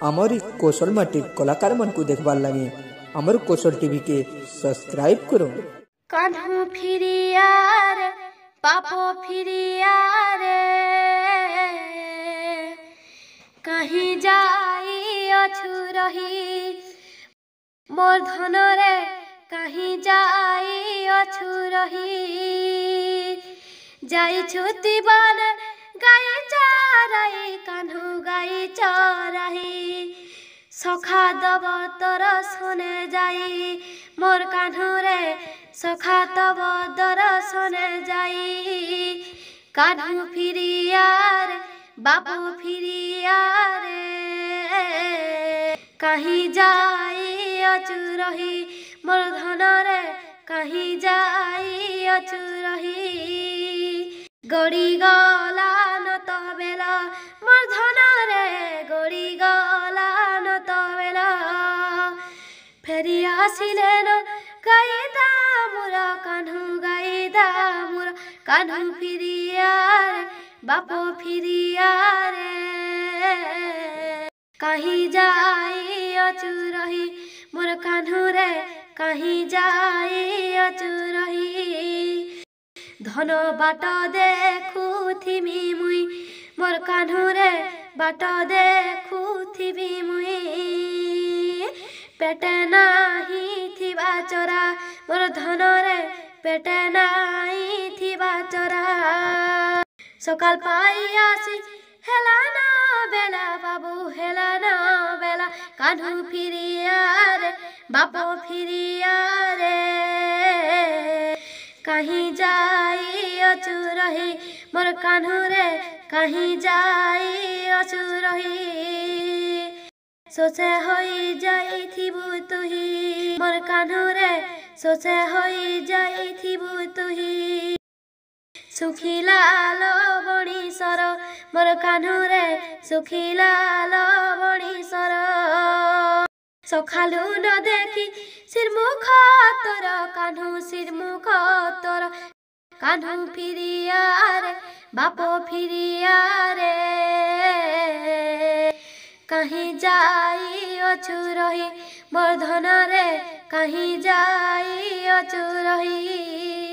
आमर कौशल माटी कलाकार मन को देखबार लगे आमर कौशल टीवी के सब्सक्राइब करो। कान्हू फिरिया रे पापो फिरिया रे कहीं जाई अछु रही मोर धन रे कहीं जाई अछु रही जाई छुती बन गाई चराई कान्हू गाई चराई सखा दब तोर सोने जाई मोर कान्हू रे सखा तब दर्शने जाई कान्हू फिरिया रे बापू फिरिया रे कहीं जाई अचु रही मोर धन रे कहीं जाई अचु रही गड़ी गला न तो बेला मोर धन रे गड़ी गला न तो बेला फेरी आसिले न गाई दामुर कान्हू गाई दामुर कान्हू फिरिया रे बापो फिरिया रे कहीं जाई अचु रही मोर कान्हू रे कहीं जाई अचु रही धन बाट देखुथिबी मुई मोर कान्हू रे बाट देखुथिबी मुई पेटे नाही थिबा चोरा मोर धन रे पेटे नाही थिबा चोरा सकाल पाई आसी हेला ना बेला बाबू हेला ना बेला कान्हू फिरिया रे बापो फिरिया रे कहीं जाई अचु रही मोर कान्हू रे कहीं जाई अचु रही सोचे होई जाई थिबु तुही मोर कान्हू रे सोचे होई जाई थिबु तुही सुखिला लवणी सर मोर कान्हू रे सुखिला लवणी सर सखालु न देखी सिरमुख तोर कान्हू सिरमुख तोर कान्हू फिरिया रे बापो फिरिया रे कहीं जाई अचु रही मोर धन रे कहीं जाई अचु रही।